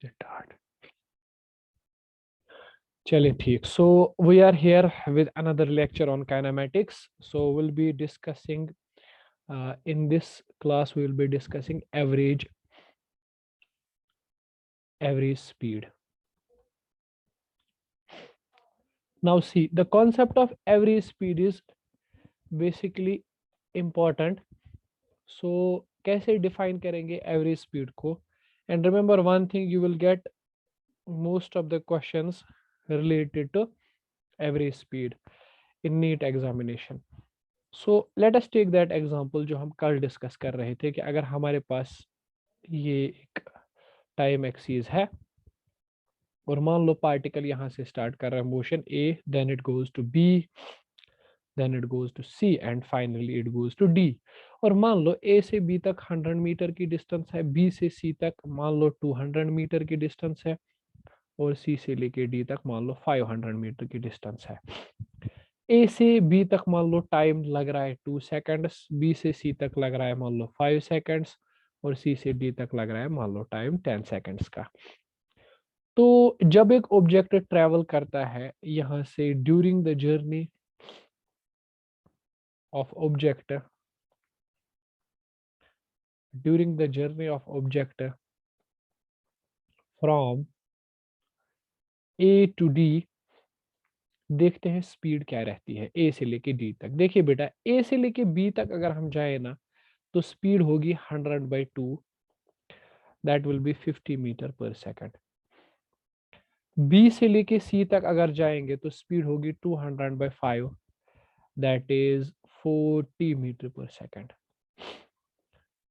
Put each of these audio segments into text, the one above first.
Start. चलिए ठीक, so we are here with another lecture on kinematics. So we'll be discussing in this class we will be discussing average speed. Now see, the concept of average speed is basically important. So कैसे define करेंगे average speed को? And remember one thing, you will get most of the questions related to average speed in NEET examination. So let us take that example जो हम कल discuss कर रहे थे कि अगर हमारे पास ये एक टाइम एक्सीज है और मान लो पार्टिकल यहाँ से स्टार्ट कर रहा है motion A, then it goes to B, then it goes to C and finally it goes to D. और मान लो ए से बी तक 100 मीटर की डिस्टेंस है, बी से सी तक मान लो 200 मीटर की डिस्टेंस है और सी से लेके डी तक मान लो 500 मीटर की डिस्टेंस है। ए से बी तक मान लो टाइम लग रहा है 2 सेकेंड्स, बी से सी तक लग रहा है मान लो 5 सेकेंड्स और सी से डी तक लग रहा है मान लो टाइम 10 सेकेंड्स का। तो जब एक ऑब्जेक्ट ट्रेवल करता है यहां से during the journey of object from A to D, देखते हैं स्पीड क्या रहती है ए से लेके डी तक। देखिए बेटा, ए से लेके बी तक अगर हम जाए ना तो स्पीड होगी 100/2, दैट विल बी 50 मीटर पर सेकेंड। बी से लेके सी तक अगर जाएंगे तो स्पीड होगी 200/5, दैट इज 40 मीटर पर सेकेंड।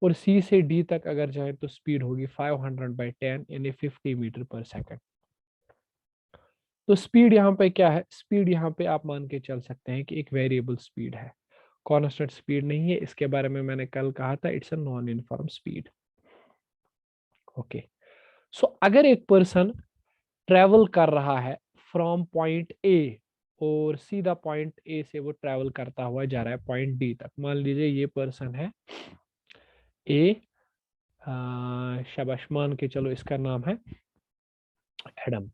और सी से डी तक अगर जाए तो स्पीड होगी 500/10 यानी 50 मीटर पर सेकेंड। तो स्पीड यहाँ पे क्या है? स्पीड यहाँ पे आप मान के चल सकते हैं कि एक वेरिएबल स्पीड है, कॉन्स्टेंट स्पीड नहीं है। इसके बारे में मैंने कल कहा था, it's a non uniform speed. Okay, so अगर एक पर्सन ट्रेवल कर रहा है फ्रॉम पॉइंट ए और सीधा पॉइंट ए से वो ट्रेवल करता हुआ जा रहा है पॉइंट डी तक, मान लीजिए ये पर्सन है ए, शाबाश, मान के चलो इसका नाम है एडम।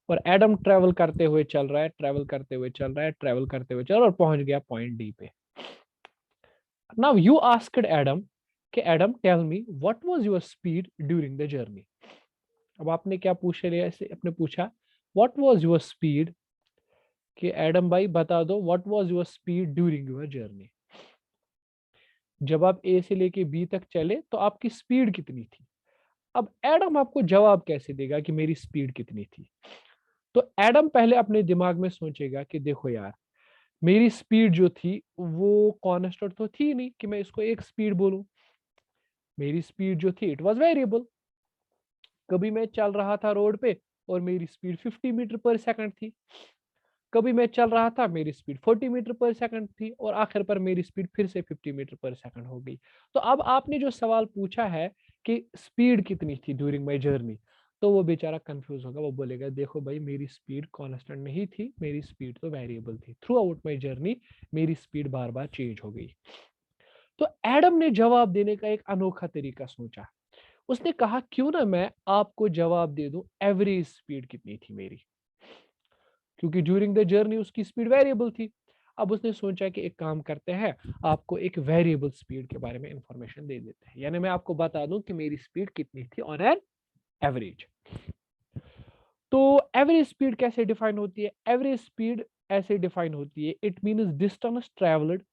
और एडम ट्रेवल करते हुए चल रहा है, ट्रेवल करते हुए चल रहा है, ट्रेवल करते हुए चल रहा है और पहुंच गया पॉइंट डी पे। नाउ यू आस्क्ड एडम कि Adam tell me what was your speed during the journey. अब आपने क्या पूछ लिया, इसे आपने पूछा व्हाट वाज योर स्पीड, कि एडम भाई बता दो what was your speed during your journey. जब आप ए से लेके बी तक चले तो आपकी स्पीड कितनी थी। अब एडम आपको जवाब कैसे देगा कि मेरी स्पीड कितनी थी? तो एडम पहले अपने दिमाग में सोचेगा कि देखो यार, मेरी स्पीड जो थी वो कांस्टेंट तो थी नहीं कि मैं इसको एक स्पीड बोलूं। मेरी स्पीड जो थी इट वाज वेरिएबल। कभी मैं चल रहा था रोड पे और मेरी स्पीड 50 मीटर पर सेकंड थी, कभी मैं चल रहा था मेरी स्पीड 40 मीटर पर सेकंड थी और आखिर पर मेरी स्पीड फिर से 50 मीटर पर सेकंड हो गई। तो अब आपने जो सवाल पूछा है कि स्पीड कितनी थी ड्यूरिंग माय जर्नी, तो वो बेचारा कंफ्यूज होगा। वो बोलेगा देखो भाई, मेरी स्पीड कांस्टेंट नहीं थी, मेरी स्पीड तो वेरिएबल थी। थ्रू आउट माई जर्नी मेरी स्पीड बार बार चेंज हो गई। तो एडम ने जवाब देने का एक अनोखा तरीका सोचा। उसने कहा क्यों ना मैं आपको जवाब दे दूं एवरेज स्पीड कितनी थी मेरी, क्योंकि ड्यूरिंग द जर्नी उसकी स्पीड वेरिएबल थी। अब उसने सोचा कि एक काम करते हैं, आपको एक वेरिएबल स्पीड के बारे में इंफॉर्मेशन दे देते हैं, यानी मैं आपको बता दूं कि मेरी स्पीड कितनी थी ऑन एन एवरेज। तो एवरेज स्पीड कैसे डिफाइन होती है? एवरेज स्पीड ऐसे डिफाइन होती है, इट मींस डिस्टेंस ट्रेवल्ड,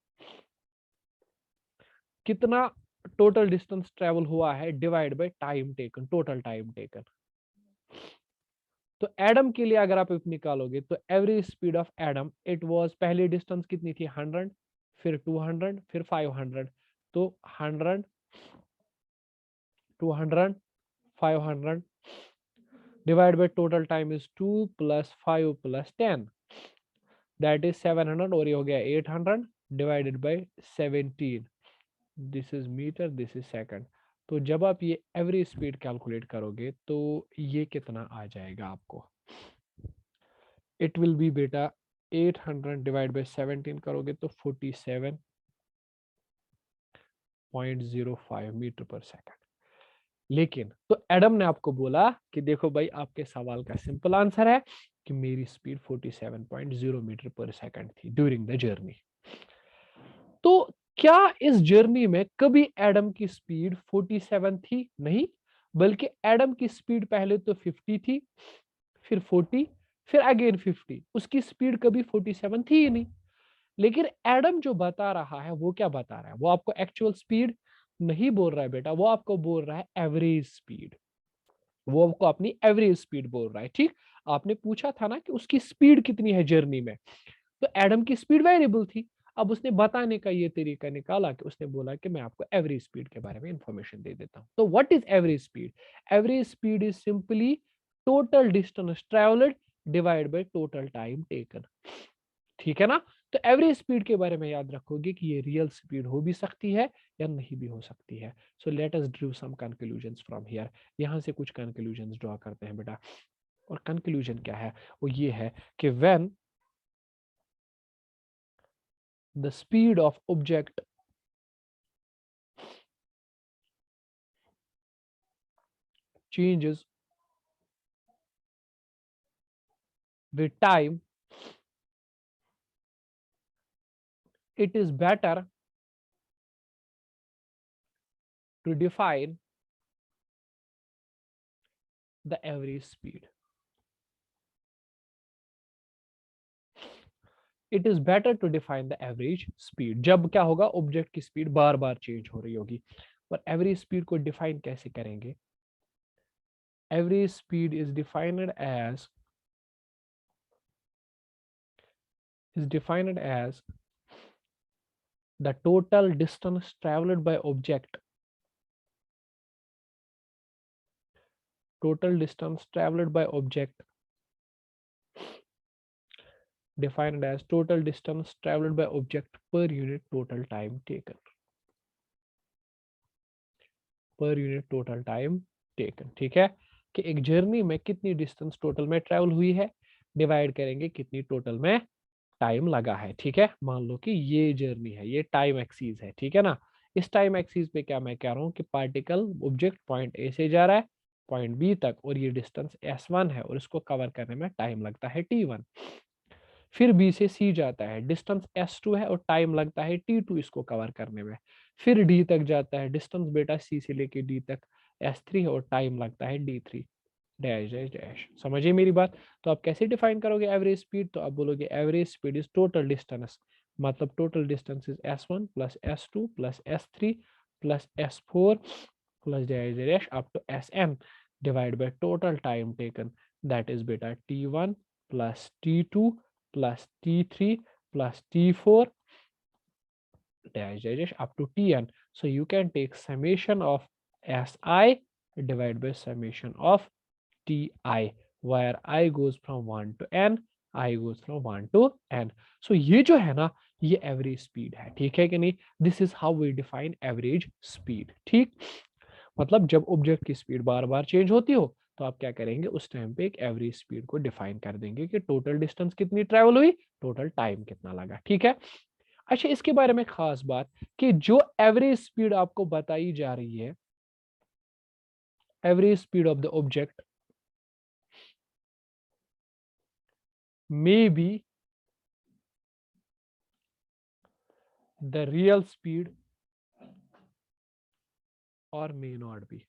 कितना टोटल डिस्टेंस ट्रेवल हुआ है divide by time taken, total time taken. तो एडम के लिए अगर आप इफ निकालोगे तो average speed of Adam it was, पहली डिस्टेंस कितनी थी 100, फिर 200, फिर 500। तो 100, 200, 500 divide by total time is 2 + 5 + 10, that is 700। और ये हो गया 800 divided by 17, this is metre, this is second. तो जब आप ये एवरेज स्पीड कैलकुलेट करोगे तो ये कितना आ जाएगा आपको? इट विल बी बेटा 800 डिवाइड बाय 17 करोगे तो 47.05 मीटर पर सेकंड। लेकिन तो एडम ने आपको बोला कि देखो भाई, आपके सवाल का सिंपल आंसर है कि मेरी स्पीड 47.0 मीटर पर सेकंड थी ड्यूरिंग द जर्नी। तो क्या इस जर्नी में कभी एडम की स्पीड 47 थी? नहीं, बल्कि एडम की स्पीड पहले तो 50 थी, फिर 40, फिर अगेन 50। उसकी स्पीड कभी 47 थी ही नहीं। लेकिन एडम जो बता रहा है वो क्या बता रहा है? वो आपको एक्चुअल स्पीड नहीं बोल रहा है बेटा, वो आपको बोल रहा है एवरेज स्पीड। वो आपको अपनी एवरेज स्पीड बोल रहा है। ठीक, आपने पूछा था ना कि उसकी स्पीड कितनी है जर्नी में, तो एडम की स्पीड वेरिएबल थी। अब उसने बताने का ये तरीका निकाला कि उसने बोला कि मैं आपको एवरेज स्पीड के बारे में इंफॉर्मेशन दे देता हूं। तो what is average speed? Average speed is simply total distance travelled divide by total time taken. ठीक है ना? तो एवरेज स्पीड के बारे में याद रखोगे कि ये रियल स्पीड हो भी सकती है या नहीं भी हो सकती है। So let us drew some conclusions from here. यहां से कुछ कंक्लूजन्स ड्रॉ करते हैं बेटा। और कंक्लूजन क्या है? वो ये है कि when the speed of object changes with time, it is better to define the average speed. It is better to define the average speed. जब क्या होगा? ऑब्जेक्ट की स्पीड बार बार चेंज हो रही होगी। और एवरेज स्पीड को डिफाइन कैसे करेंगे? Average speed is defined as the total distance traveled by object, total distance traveled by object defined as total distance traveled by object per unit total time taken, per unit total time taken. ठीक है, कि एक journey में कितनी distance total में travel हुई है, divide करेंगे कितनी टोटल में टाइम लगा है। ठीक है, मान लो कि ये जर्नी है, ये टाइम एक्सीस है। ठीक है ना? इस टाइम एक्सीस पे क्या मैं कह रहा हूँ कि पार्टिकल ऑब्जेक्ट पॉइंट ए से जा रहा है पॉइंट बी तक, और ये डिस्टेंस S1 है और इसको कवर करने में टाइम लगता है T1। फिर बी से सी जाता है, डिस्टेंस S2 है और टाइम लगता है T2 इसको कवर करने में। फिर डी तक जाता है, डिस्टेंस बेटा सी से लेके डी तक S3 है और टाइम लगता है D3। Dash dash dash. समझिए मेरी बात? तो आप कैसे डिफाइन करोगे एवरेज स्पीड? तो आप बोलोगे average speed is total distance, मतलब total distance is S1 plus S2 plus S3 plus S4 plus dash dash up to Sn divide by total time taken, that is बेटा T1 plus T2 plus T3 plus T4 dash dash dash up to Tn. So you can take summation of Si divided by summation of Ti, where I goes from 1 to n, I goes from 1 to n. So ये जो है ना, ये average speed है। ठीक है कि नहीं? This is how we define average speed. ठीक, मतलब जब ऑब्जेक्ट की स्पीड बार बार चेंज होती हो तो आप क्या करेंगे? उस टाइम पे एक एवरेज स्पीड को डिफाइन कर देंगे कि टोटल डिस्टेंस कितनी ट्रेवल हुई, टोटल टाइम कितना लगा। ठीक है? अच्छा, इसके बारे में खास बात कि जो एवरेज स्पीड आपको बताई जा रही है, average speed of the object may be the real speed और मे नॉट बी।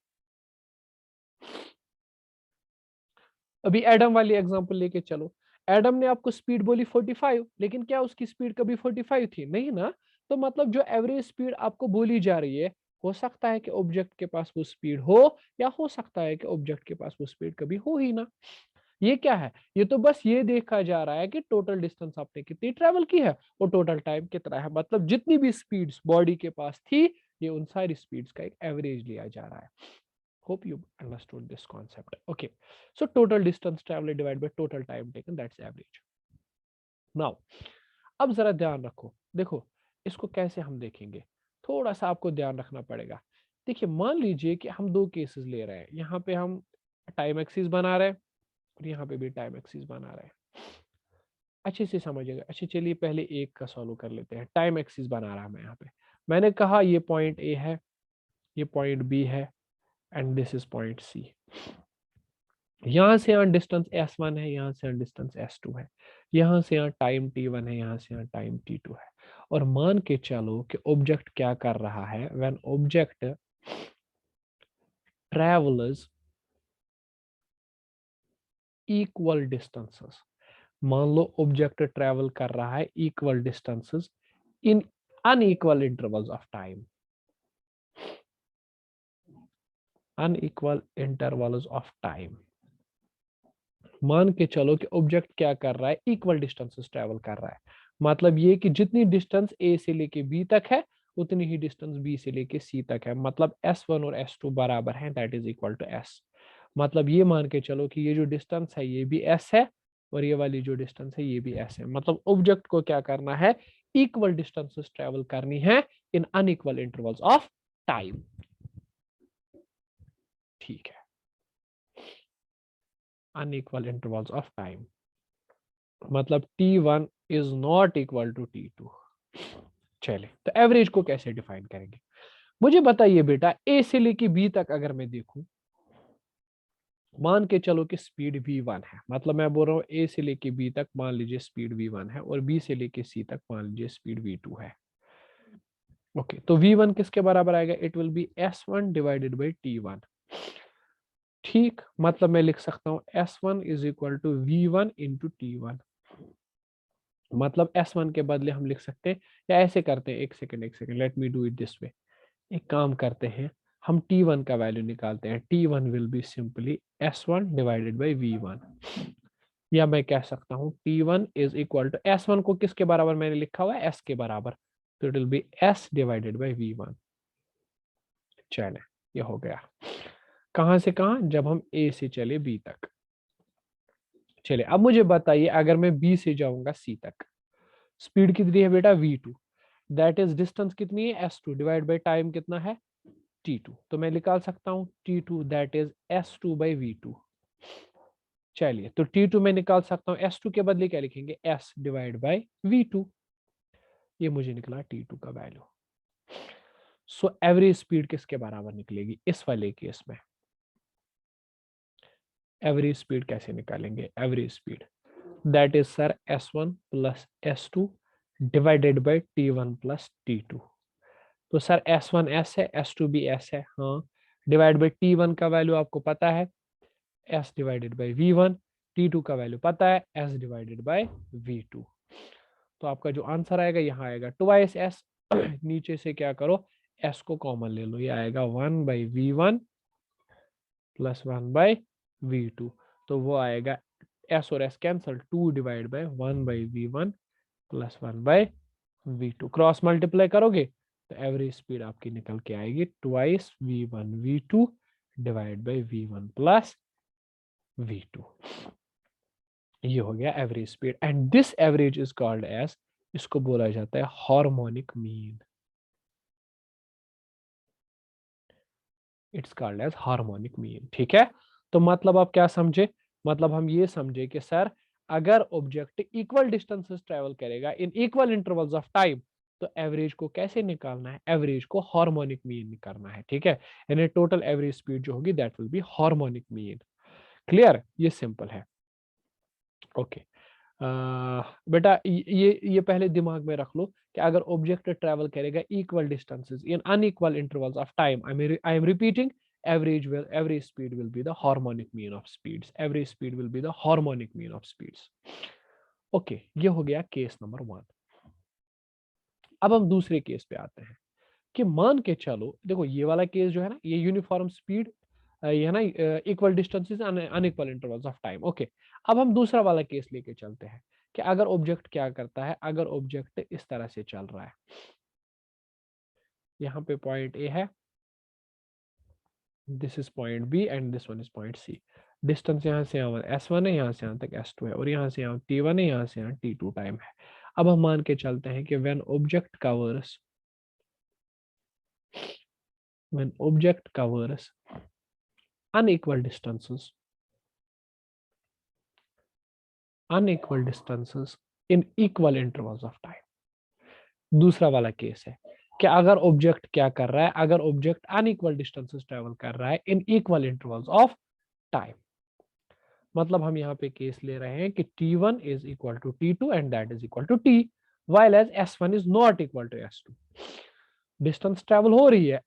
अभी एडम वाली एग्जांपल लेके चलो। एडम ने आपको स्पीड बोली 45, लेकिन क्या उसकी स्पीड कभी 45 थी? नहीं ना। तो मतलब जो एवरेज स्पीड आपको बोली जा रही है, हो सकता है कि ऑब्जेक्ट के पास वो स्पीड हो, या हो सकता है कि ऑब्जेक्ट के पास वो स्पीड कभी हो ही ना। ये क्या है? ये तो बस ये देखा जा रहा है कि टोटल डिस्टेंस आपने कितनी ट्रेवल की है और टोटल टाइम कितना है। मतलब जितनी भी स्पीड्स बॉडी के पास थी, ये उन सारी स्पीड्स का एक एवरेज लिया जा रहा है। Hope you understood this concept. Okay, so total distance traveled divided by total time taken, that's average. Now, अब जरा ध्यान रखो। देखो, इसको कैसे हम देखेंगे, थोड़ा सा आपको ध्यान रखना पड़ेगा। देखिए, मान लीजिए कि हम दो केसेस ले रहे हैं। यहाँ पे हम टाइम एक्सिस बना रहे हैं और यहाँ पे भी टाइम एक्सिस बना रहे हैं। अच्छे से समझिएगा। अच्छा, चलिए पहले एक का सॉल्व कर लेते हैं। टाइम एक्सिस बना रहा मैं यहाँ पे। मैंने कहा ये पॉइंट ए है, ये पॉइंट बी है, and this is point C. यहां से यहाँ डिस्टेंस s1 है, यहां से यहाँ डिस्टेंस s2 है, यहां से यहाँ टाइम t1 है, यहां से यहाँ टाइम t2 है। और मान के चलो कि ऑब्जेक्ट क्या कर रहा है, when object travels equal distances. मान लो ऑब्जेक्ट ट्रेवल कर रहा है equal distances in unequal intervals of time, unequal intervals of time. मान के चलो कि ऑब्जेक्ट क्या कर रहा है, इक्वल डिस्टेंसेस ट्रेवल कर रहा है। मतलब ये कि जितनी डिस्टेंस ए से लेके बी तक है उतनी ही डिस्टेंस बी से लेके सी तक है। मतलब s1 और s2 बराबर है, that is equal to s। मतलब ये मान के चलो कि ये जो डिस्टेंस है ये भी s है और ये वाली जो डिस्टेंस है ये भी s है। मतलब ऑब्जेक्ट को क्या करना है, इक्वल डिस्टेंसेस ट्रेवल करनी है इन अनइक्वल इंटरवल्स ऑफ टाइम। ठीक है, अनइक्वल इंटरवल्स ऑफ टाइम मतलब t1 is not equal to t2। चले तो एवरेज को कैसे डिफाइन करेंगे, मुझे बताइए बेटा। ए से लेके बी तक अगर मैं देखूं, मान के चलो कि स्पीड v1 है, मतलब मैं बोल रहा हूं ए से लेके बी तक मान लीजिए स्पीड v1 है और बी से लेके सी तक मान लीजिए स्पीड v2 है। ओके, तो v1 किसके बराबर आएगा, it will be s1 divided by t1। ठीक, मतलब मैं लिख सकता हूं s1 is equal to v1 into t1। मतलब s1 के बदले हम लिख सकते हैं, या ऐसे करते हैं, एक second let me do it this way. एक काम करते हैं, हम t1 का वैल्यू निकालते हैं। t1 will be simply s1 divided by v1। या मैं कह सकता हूं t1 is equal to s1 को किसके बराबर मैंने लिखा हुआ है, s के बराबर, तो it will be s divided by v1। चले, ये हो गया। कहां से कहां, जब हम a से चले b तक। चले अब मुझे बताइए, अगर मैं b से जाऊंगा c तक, स्पीड कितनी है बेटा v2, दैट इज डिस्टेंस कितनी है s2 डिवाइड बाई टाइम कितना है t2। तो मैं निकाल सकता हूं t2 that is s2 by v2। चलिए, तो t2 में निकाल सकता हूं, s2 के बदले क्या लिखेंगे, s डिवाइड बाई v2। ये मुझे निकला t2 का वैल्यू। सो एवरेज स्पीड किसके बराबर निकलेगी इस वाले केस में। एवरेज स्पीड कैसे निकालेंगे, average speed that is sir s1 plus s2 divided by t1 plus t2। तो सर s1 s है, s2 भी s है, हाँ, डिवाइड बाई t1 का वैल्यू आपको पता है s divided by v1, t2 का वैल्यू पता है s डिवाइडेड बाई v2। तो आपका जो आंसर आएगा यहाँ आएगा ट्वाइस s। नीचे से क्या करो, s को कॉमन ले लो, ये आएगा 1 by v1 plus 1 by v2। तो वो आएगा s और s cancel, 2 divide by 1 by v1 plus 1 by v2। Cross multiply करोगे तो एवरेज स्पीड आपकी निकल के आएगी twice v1 v2 divide by v1 plus v2। ये हो गया average speed and this average is called as, इसको बोला जाता है harmonic mean. It's called as harmonic mean. ठीक है, तो मतलब आप क्या समझे, मतलब हम ये समझे कि सर अगर ऑब्जेक्ट इक्वल डिस्टेंसेस ट्रेवल करेगा in equal intervals of time तो एवरेज को कैसे निकालना है, एवरेज को हार्मोनिक मीन निकालना है। ठीक है, यानी टोटल एवरेज स्पीड जो होगी that will B harmonic mean. Clear, ये सिंपल है। ओके, बेटा ये पहले दिमाग में रख लो कि अगर ऑब्जेक्ट ट्रैवल करेगा equal distances in unequal intervals of time, I am repeating, average speed will be the harmonic mean of speeds, average speed will be the harmonic mean of speeds। Okay, ये हो गया case number 1। अब हम दूसरे case पे आते हैं कि मान के चलो, देखो ये वाला केस जो है ना, ये यूनिफॉर्म स्पीड, ये है ना, equal distances unequal intervals of time. Okay, अब हम दूसरा वाला केस लेके चलते हैं कि अगर ऑब्जेक्ट क्या करता है, अगर ऑब्जेक्ट इस तरह से चल रहा है, यहाँ पे पॉइंट ए है, this is point B and this one is point C. Distance यहाँ से यहाँ s1 है, यहाँ से यहाँ तक s2 है, और यहाँ से यहाँ t1 है, यहाँ से यहाँ t2 टाइम है। अब हम मान के चलते हैं कि when object covers unequal distances in equal intervals of time। दूसरा वाला केस है कि अगर ऑब्जेक्ट क्या कर रहा है, अगर ऑब्जेक्ट अनइक्वल डिस्टेंसेस ट्रेवल कर रहा है in equal intervals of time. मतलब हम यहाँ पे केस ले रहे हैं कि t1 is equal to t2 and that is equal to t, while as s1 is not equal to s2। Distance travel हो रही है,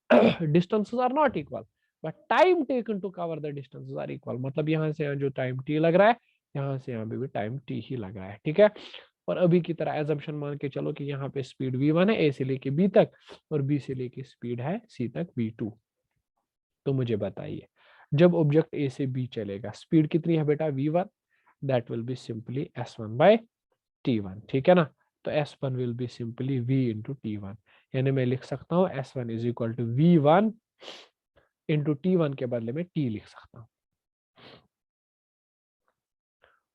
distances are not equal, but time taken to cover the distances are equal. मतलब यहाँ से यहाँ जो time t लग रहा है, यहाँ से यहाँ पे भी टाइम t ही लग रहा है, ठीक है। और अभी की तरह एजम्पशन मान के चलो कि यहाँ पे स्पीड v1 है a से लेके b तक, और b से लेके स्पीड है c तक v2। तो मुझे बताइए, जब ऑब्जेक्ट a से b चलेगा, स्पीड कितनी है बेटा v1, that will be simply s1 by t1, ठीक है ना। तो s1 will be simply v into t1, यानी मैं लिख सकता हूँ s1 is equal to v1 into t1 के बदले में t लिख सकता हूँ।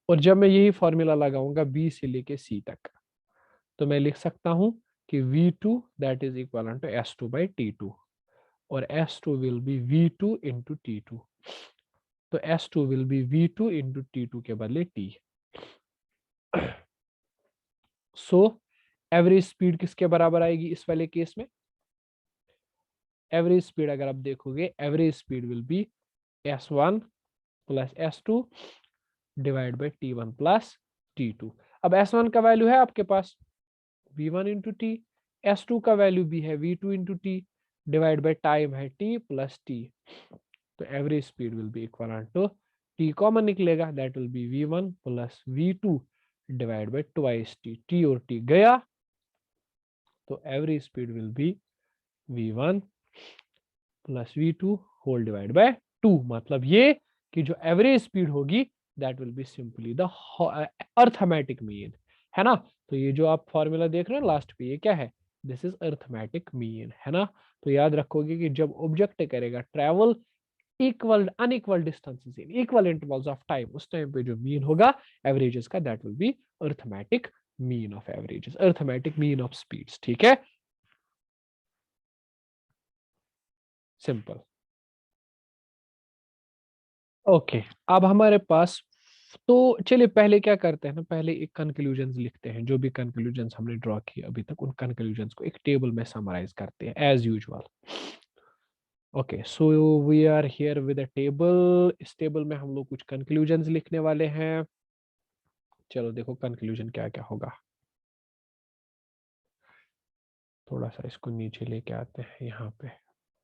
और जब मैं यही फॉर्मूला लगाऊंगा b से लेके c तक, तो मैं लिख सकता हूँ कि v2 that is equal to s2 by t2, और s2 will be v2 into t2। तो s2 will be v2 into t2 के बदले t। सो एवरेज स्पीड किसके बराबर आएगी इस वाले केस में? एवरेज स्पीड अगर आप देखोगे, average speed will B s1 plus s2 divide by t1 plus t2। अब s1 का वैल्यू है आपके पास v1 इंटू टी, s2 का वैल्यू भी है v2 into t, divide by time है t प्लस t। तो average speed will be equal to t common निकलेगा, that will be v1 plus v2 divide by twice t और t गया, तो average speed will be v1 plus v2 whole divide by 2। मतलब ये कि जो average speed होगी that will be simply the arithmetic mean, है ना। तो ये जो आप फॉर्मूला देख रहे हैं लास्ट पे, ये क्या है? दिस इज अर्थमेटिक मीन, है ना। तो याद रखोगे कि जब ऑब्जेक्ट करेगा travel equal unequal distances in equal intervals of time, उस टाइम पे जो मीन होगा एवरेजेस का, that will B arithmetic mean of averages, arithmetic mean of speeds, ठीक है, सिंपल। ओके, अब हमारे पास, तो चलिए पहले क्या करते हैं ना, पहले एक कंक्लूजन लिखते हैं, जो भी कंक्लूजन हमने ड्रॉ किए अभी तक उन कंक्लूजन को एक टेबल में समराइज करते हैं as usual. Okay, so we are here with a table. इस टेबल में हम लोग कुछ कंक्लूजन लिखने वाले हैं। चलो देखो कंक्लूजन क्या क्या होगा। थोड़ा सा इसको नीचे लेके आते हैं यहाँ पे।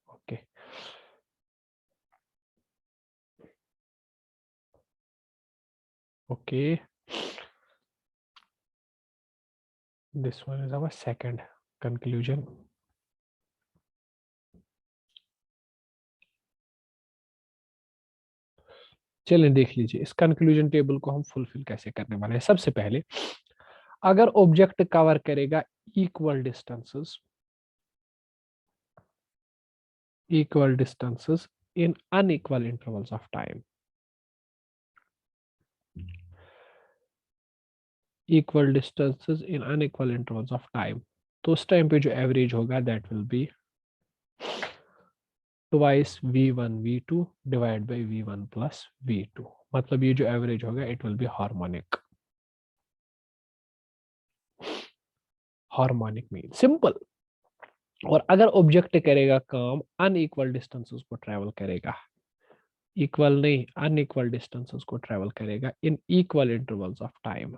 Okay, okay, this one is our second conclusion. चलिए देख लीजिए इस कंक्लूजन टेबल को हम फुलफिल कैसे करने वाले हैं। सबसे पहले, अगर ऑब्जेक्ट कवर करेगा equal distances, equal distances in unequal intervals of time, equal distances in unequal intervals of time, तो उस टाइम पे जो एवरेज होगा that will be twice v1 v2 divide by v1 plus v2। मतलब ये जो average होगा it will be harmonic, harmonic mean simple. और अगर ऑब्जेक्ट करेगा काम अनइक्वल डिस्टेंसेस को ट्रेवल करेगा, इक्वल नहीं अनइक्वल डिस्टेंसेस को ट्रेवल करेगा in equal intervals of time,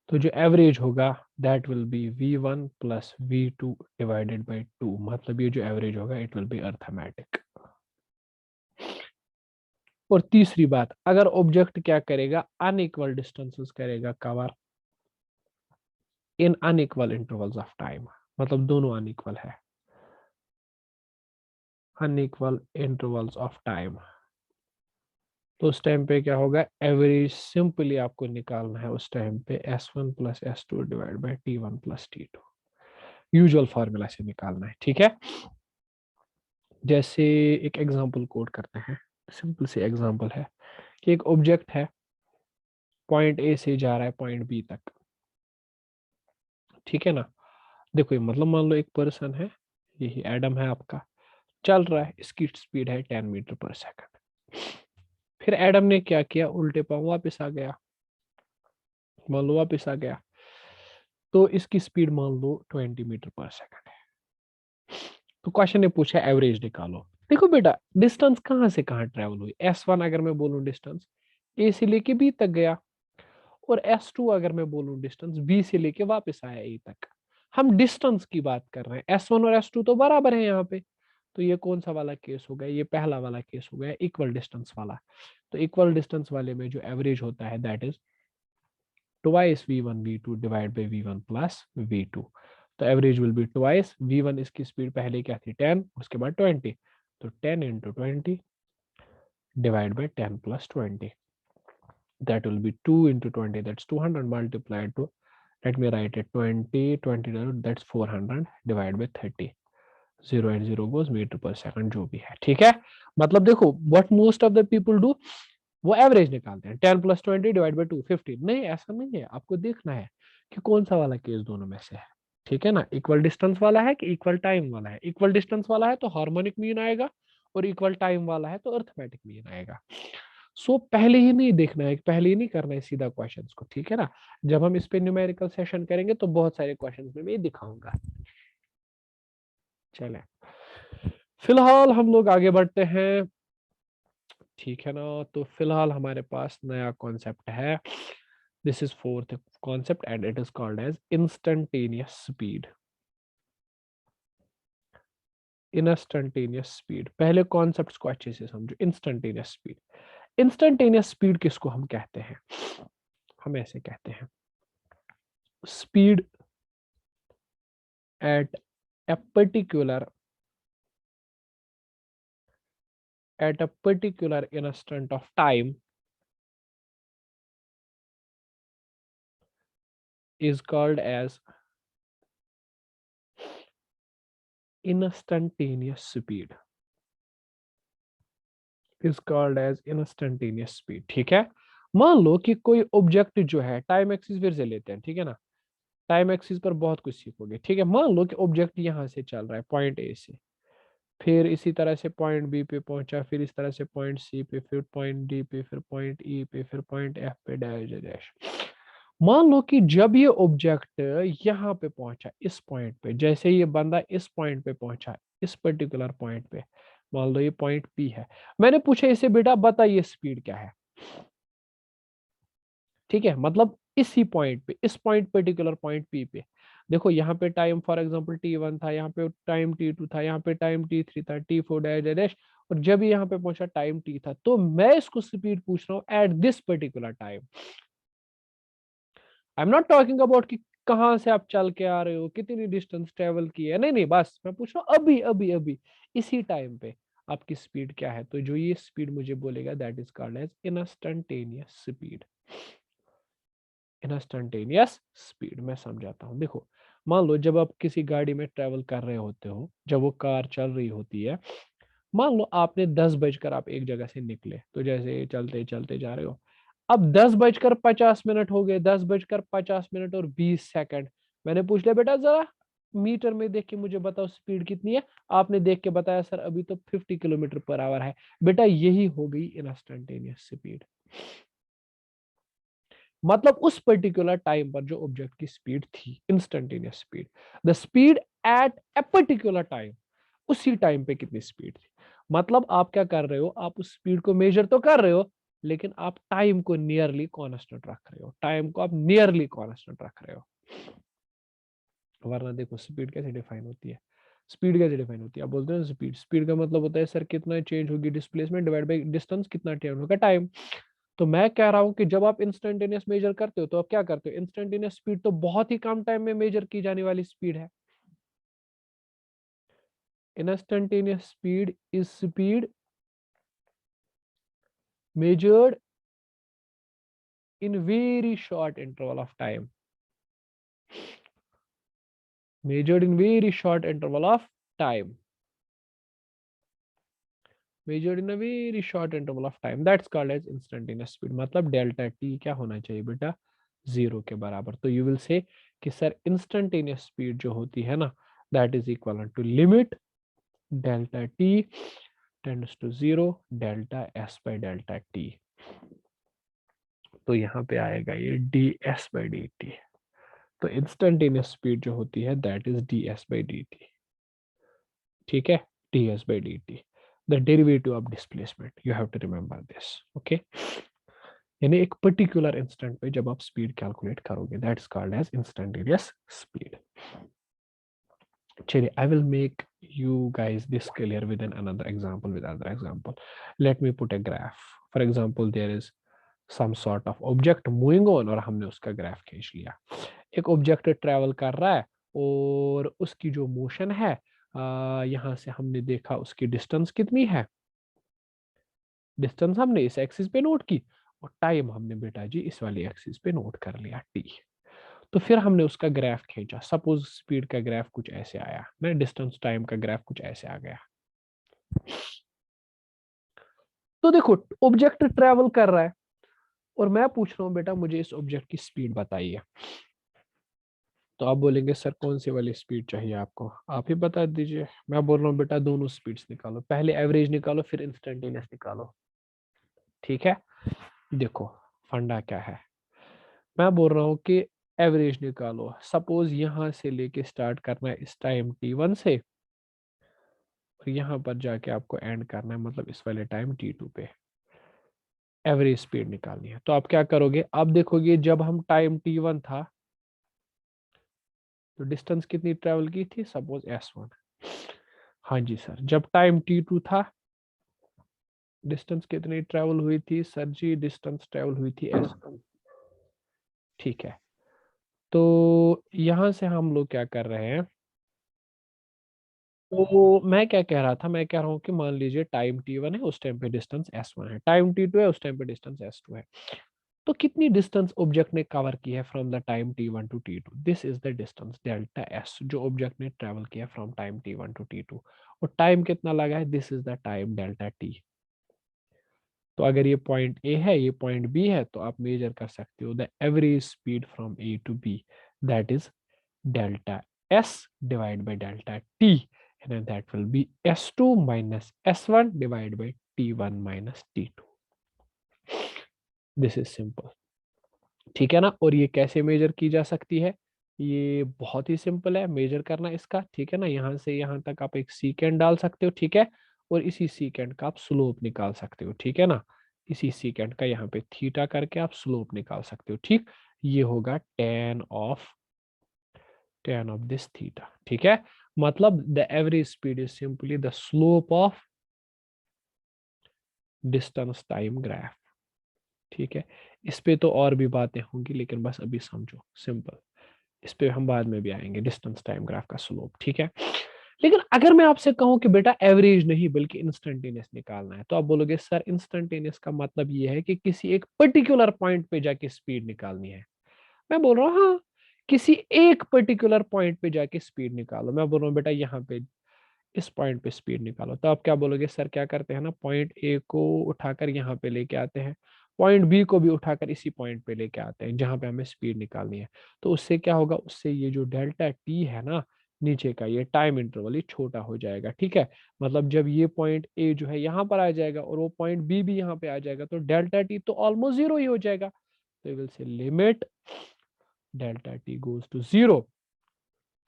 तो जो एवरेज होगा that will be v1 plus v2 divided by 2। मतलब ये जो एवरेज होगा इट विल बी अर्थमेटिक। और तीसरी बात, अगर ऑब्जेक्ट क्या करेगा अनइक्वल डिस्टेंसेस करेगा cover in unequal intervals of time, मतलब दोनों अनइक्वल है, अनइक्वल इंटरवल्स ऑफ टाइम, तो उस टाइम पे क्या होगा, एवरेज सिंपली आपको निकालना है उस टाइम पे s1 plus s2 divide by t1 plus t2, usual formula से निकालना है, ठीक है। जैसे एक एग्जांपल कोड करते हैं, सिंपल सी एग्जांपल है कि एक ऑब्जेक्ट है, पॉइंट ए से जा रहा है पॉइंट बी तक, ठीक है ना। देखो ये मतलब मान लो एक पर्सन है, यही एडम है आपका, चल रहा है, इसकी स्पीड है 10 मीटर पर सेकंड। फिर एडम ने क्या किया, उल्टे पांव वापस आ गया, मान लो वापस आ गया, तो इसकी स्पीड मान लो 20 मीटर पर सेकंड है। तो क्वेश्चन ने पूछा एवरेज निकालो। देखो बेटा, डिस्टेंस कहाँ से कहाँ ट्रेवल हुई। S1 अगर मैं बोलूं डिस्टेंस, A से लेके B तक गया, और S2 अगर मैं बोलूं डिस्टेंस, B से लेके वापस आया A तक। हम डिस्टेंस की बात कर रहे हैं, S1 और S2 तो बराबर है यहाँ पे। तो ये कौन सा वाला केस हो गया, ये पहला वाला केस हो गया, इक्वल डिस्टेंस वाला। तो इक्वल डिस्टेंस वाले में जो एवरेज होता है that is twice v1 v2 divide by v1 plus v2। तो average will be twice v1, इसकी स्पीड पहले क्या थी 10, उसके बाद 20, तो 10 into 20 divide by 10 plus 20, that will be 2 into 20, that's 200 multiplied to, let me write it, 20 that's 400 divided by 30, 0 and 0 goes metre per second जो भी है, ठीक है। मतलब देखो what most of the people do, वो एवरेज निकालते हैं 10 प्लस 20 डिवाइड बाई 2 15। नहीं, ऐसा नहीं है, आपको देखना है कि कौन सा वाला केस दोनों में से है, ठीक है ना। इक्वल डिस्टेंस वाला है कि इक्वल टाइम वाला है। इक्वल डिस्टेंस वाला है तो हार्मोनिक मीन आएगा, और इक्वल टाइम वाला है तो अर्थमेटिक मीन आएगा। सो पहले ही नहीं देखना है, पहले ही नहीं करना है सीधा क्वेश्चंस को, ठीक है ना। जब हम इस पे न्यूमेरिकल सेशन करेंगे तो बहुत सारे क्वेश्चंस में मैं दिखाऊंगा। चले, फिलहाल हम लोग आगे बढ़ते हैं, ठीक है ना। तो फिलहाल हमारे पास नया कॉन्सेप्ट है, this is fourth concept and it is called as instantaneous speed. Instantaneous speed, पहले कॉन्सेप्ट्स को अच्छे से समझो। इंस्टेंटेनियस स्पीड, इंस्टेंटेनियस स्पीड किसको हम कहते हैं, हम ऐसे कहते हैं speed at a particular at a particular instant of time is called as instantaneous speed, is called as instantaneous speed, ठीक है। मान लो कि कोई ऑब्जेक्ट जो है, टाइम एक्सिस फिर से लेते हैं, ठीक है ना। टाइम एक्सिस पर बहुत कुछ सीखोगे, ठीक है। मान लो कि ऑब्जेक्ट यहां से चल रहा है पॉइंट ए से, फिर इसी तरह से पॉइंट बी पे पहुंचा, फिर इस तरह से पॉइंट सी पे, फिर पॉइंट डी पे, फिर पॉइंट ई पे, फिर पॉइंट एफ पे, डैश डैश। मान लो कि जब ये ऑब्जेक्ट यहाँ पे पहुंचा, इस पॉइंट पे, जैसे ये बंदा इस पॉइंट पे पहुंचा, इस पर्टिकुलर पॉइंट पे, मान लो ये पॉइंट पी है, मैंने पूछा इसे बेटा बता ये स्पीड क्या है, ठीक है। मतलब इसी पॉइंट पे, इस पॉइंट पर्टिकुलर पॉइंट पी पे, देखो यहाँ पे टाइम फॉर एग्जांपल t1 था, यहाँ पे टाइम t2 था, यहाँ पे टाइम t3 था, t4 डैश डैश, और जब यहाँ पे पहुंचा टाइम t था, तो मैं इसको स्पीड पूछ रहा हूँ at this particular time. I am not talking about कि कहाँ से आप चल के आ रहे हो, कितनी डिस्टेंस ट्रेवल की है, नहीं नहीं, बस मैं पूछ रहा हूँ अभी अभी अभी इसी टाइम पे आपकी स्पीड क्या है। तो जो ये स्पीड मुझे बोलेगा that is called as instantaneous speed. Instantaneous speed मैं समझाता हूँ, देखो। मान लो जब आप किसी गाड़ी में ट्रेवल कर रहे होते हो, जब वो कार चल रही होती है, मान लो आपने 10 बजकर आप एक जगह से निकले, तो जैसे चलते चलते जा रहे हो, अब 10 बजकर 50 मिनट हो गए, 10 बजकर 50 मिनट और 20 सेकंड। मैंने पूछ लिया बेटा जरा मीटर में देख के मुझे बताओ स्पीड कितनी है, आपने देख के बताया सर अभी तो 50 किलोमीटर पर आवर है। बेटा यही हो गई इंस्टेंटेनियस स्पीड। मतलब उस पर्टिकुलर टाइम पर जो ऑब्जेक्ट की स्पीड थी, instantaneous speed, the speed at a particular time, उसी टाइम पे कितनी स्पीड थी। मतलब आप क्या कर रहे हो, आप उस स्पीड को मेजर तो कर रहे हो, लेकिन आप टाइम को नियरली कांस्टेंट रख रहे हो, टाइम को आप नियरली कांस्टेंट रख रहे हो। वरना देखो स्पीड कैसे डिफाइन होती है, स्पीड कैसे डिफाइन होती है, आप बोलते हैं स्पीड, स्पीड का मतलब होता है सर कितना चेंज होगी डिस्प्लेसमेंट डिवाइड बाई डिस्टेंस, कितना चेंज होगा टाइम। तो मैं कह रहा हूं कि जब आप इंस्टेंटेनियस मेजर करते हो तो आप क्या करते हो, इंस्टेंटेनियस स्पीड तो बहुत ही कम टाइम में मेजर की जाने वाली स्पीड है। Instantaneous speed is speed measured in very short interval of time, measured in very short interval of time, measured in a very short interval of time, that's called as instantaneous speed। मतलब delta T क्या होना चाहिए बेटा, 0 के बराबर। तो you will say कि sir instantaneous speed जो होती है ना, that is equal to limit delta t tends to 0 delta s by delta t. तो यहाँ पे आएगा ये ds/dt। तो इंस्टेंटेनियस स्पीड जो होती है दैट इज ds/dt। ठीक है, ds/dt the derivative of displacement, you have to remember this. Okay, यानी एक पर्टिकुलर इंस्टेंट पे जब आप स्पीड कैलकुलेट करोगे that is called as instantaneous speed. चलिए, I will make you guys this clear with another example. Let me put a graph. For example, there is some sort of object moving on और हमने उसका graph खींच लिया। एक object travel कर रहा है और उसकी जो मोशन है यहाँ से हमने देखा उसकी डिस्टेंस कितनी है, डिस्टेंस हमने इस एक्सिस पे नोट की और टाइम हमने बेटा जी इस वाली एक्सिस पे नोट कर लिया t। तो फिर हमने उसका ग्राफ खींचा, सपोज स्पीड का ग्राफ कुछ ऐसे आया, ना डिस्टेंस टाइम का ग्राफ कुछ ऐसे आ गया। तो देखो ऑब्जेक्ट ट्रैवल कर रहा है और मैं पूछ रहा हूं बेटा मुझे इस ऑब्जेक्ट की स्पीड बताइए। तो आप बोलेंगे सर कौन सी वाली स्पीड चाहिए आपको, आप ही बता दीजिए। मैं बोल रहा हूँ बेटा दोनों स्पीड्स निकालो, पहले एवरेज निकालो फिर इंस्टेंटेनियस निकालो। ठीक है, देखो फंडा क्या है, मैं बोल रहा हूँ कि एवरेज निकालो। सपोज यहां से लेके स्टार्ट करना है इस टाइम t1 से और यहाँ पर जाके आपको एंड करना है मतलब इस वाले टाइम t2 पे एवरेज स्पीड निकालनी है। तो आप क्या करोगे, आप देखोगे जब हम टाइम t1 था तो डिस्टेंस कितनी ट्रेवल की थी, सपोज s1। हाँ जी सर, जब टाइम t2 था डिस्टेंस कितनी ट्रेवल हुई थी, सर जी डिस्टेंस ट्रेवल हुई थी s1। ठीक है, तो यहां से हम लोग क्या कर रहे हैं, तो मैं क्या कह रहा था, मैं कह रहा हूँ कि मान लीजिए टाइम t1 है उस टाइम पे डिस्टेंस s1 है, टाइम t2 है उस टाइम पे डिस्टेंस s2 है। तो कितनी डिस्टेंस ऑब्जेक्ट ने कवर की है from the time t1 to t2, this is the distance delta s जो ऑब्जेक्ट ने ट्रेवल किया from time t1 to t2। और टाइम कितना लगा है, this is the time delta t। तो अगर ये पॉइंट ए है ये पॉइंट बी है तो आप मेजर कर सकते हो the average speed from A to B, that is delta s divide by delta t and that will be s2 minus s1 divided by t1 minus t2। This is simple, ठीक है ना। और ये कैसे major की जा सकती है, ये बहुत ही सिंपल है मेजर करना इसका। ठीक है ना, यहाँ से यहाँ तक आप एक सीकेंड डाल सकते हो। ठीक है, और इसी सीकेंड का आप स्लोप निकाल सकते हो। ठीक है ना, इसी सीकेंड का यहाँ पे थीटा करके आप स्लोप निकाल सकते हो। ठीक, ये होगा tan ऑफ दिस थीटा। ठीक है, मतलब the average speed is simply the slope of distance time graph. ठीक है, इस पे तो और भी बातें होंगी लेकिन बस अभी समझो सिंपल, इस पे हम बाद में भी आएंगे, डिस्टेंस टाइम ग्राफ का स्लोप। ठीक है, लेकिन अगर मैं आपसे कहूं कि बेटा एवरेज नहीं बल्कि इंस्टेंटेनियस निकालना है तो आप बोलोगे सर इंस्टेंटेनियस का मतलब ये है कि किसी एक पर्टिकुलर पॉइंट पे जाके स्पीड निकालनी है। मैं बोल रहा हूँ हाँ, किसी एक पर्टिकुलर पॉइंट पे जाके स्पीड निकालो। मैं बोल रहा हूँ बेटा यहाँ पे इस पॉइंट पे स्पीड निकालो। तो आप क्या बोलोगे, सर क्या करते हैं ना, पॉइंट ए को उठाकर यहाँ पे लेके आते हैं, पॉइंट बी को भी उठाकर इसी पॉइंट पे लेके आते हैं जहां पे हमें स्पीड निकालनी है। तो उससे क्या होगा, उससे ये जो डेल्टा टी है ना नीचे का ये टाइम इंटरवल ये छोटा हो जाएगा। ठीक है, मतलब जब ये पॉइंट ए जो है यहाँ पर आ जाएगा और वो पॉइंट बी भी यहाँ पे आ जाएगा तो डेल्टा टी तो ऑलमोस्ट जीरो ही हो जाएगा। तो will say limit delta t goes to zero,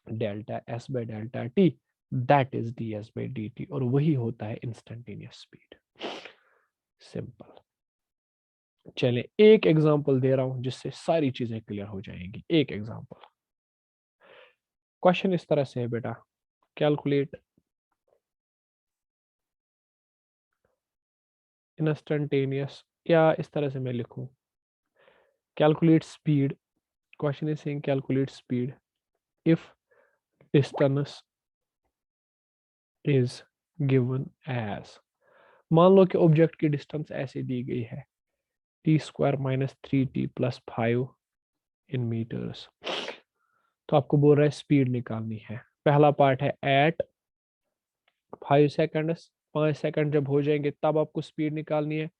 delta s by delta t that is d s by d t, और वही होता है इंस्टेंटेनियस स्पीड। सिंपल। चले एक एग्जांपल दे रहा हूं जिससे सारी चीजें क्लियर हो जाएंगी। एक एग्जांपल, क्वेश्चन इस तरह से है बेटा, कैलकुलेट इंस्टेंटेनियस, या इस तरह से मैं लिखूं calculate speed, question is saying calculate speed if distance is given as, मान लो कि ऑब्जेक्ट की डिस्टेंस ऐसे दी गई है t² - 3t + 5 इन मीटर्स। तो आपको बोल रहा है स्पीड निकालनी है। पहला पार्ट है एट 5 सेकंड्स, 5 सेकंड जब हो जाएंगे तब आपको स्पीड निकालनी है।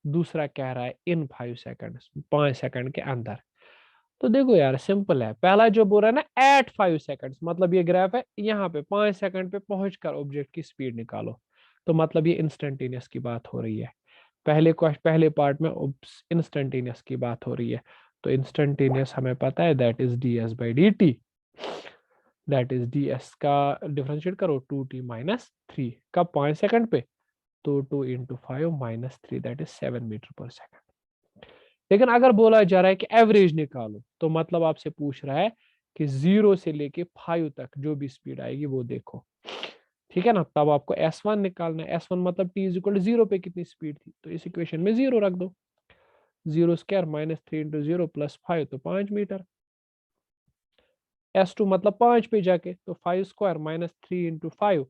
दूसरा कह रहा है इन 5 सेकंड्स, 5 सेकंड के अंदर। तो देखो यार सिंपल है, पहला जो बोल रहा है ना एट 5 सेकंड्स, मतलब ये ग्राफ है यहाँ पे 5 सेकंड पे पहुंचकर ऑब्जेक्ट की स्पीड निकालो। तो मतलब ये इंस्टेंटेनियस की बात हो रही है। पहले पार्ट में इंस्टेंटेनियस की बात हो रही है, तो इंस्टेंटेनियस हमें पता है that is ds by d T, that is ds का डिफरेंशिएट करो 2t माइनस 3 कब, 5 सेकंड पे, तो 2 into 5 minus 3 that is 7 metre per second. लेकिन अगर बोला जा रहा है कि एवरेज निकालो, तो मतलब आपसे पूछ रहा है कि 0 से लेके 5 तक जो भी स्पीड आएगी वो देखो, ठीक है ना। तब आपको S1 निकालना है, S1 मतलब t इज इक्वल टू 0 पे कितनी स्पीड थी, तो इस इक्वेशन में 0 रख दो, 0² माइनस 3 इंटू 0 प्लस 5 तो 5 मीटर। S2 मतलब 5 पे जाके, तो 5² माइनस 3 इंटू 5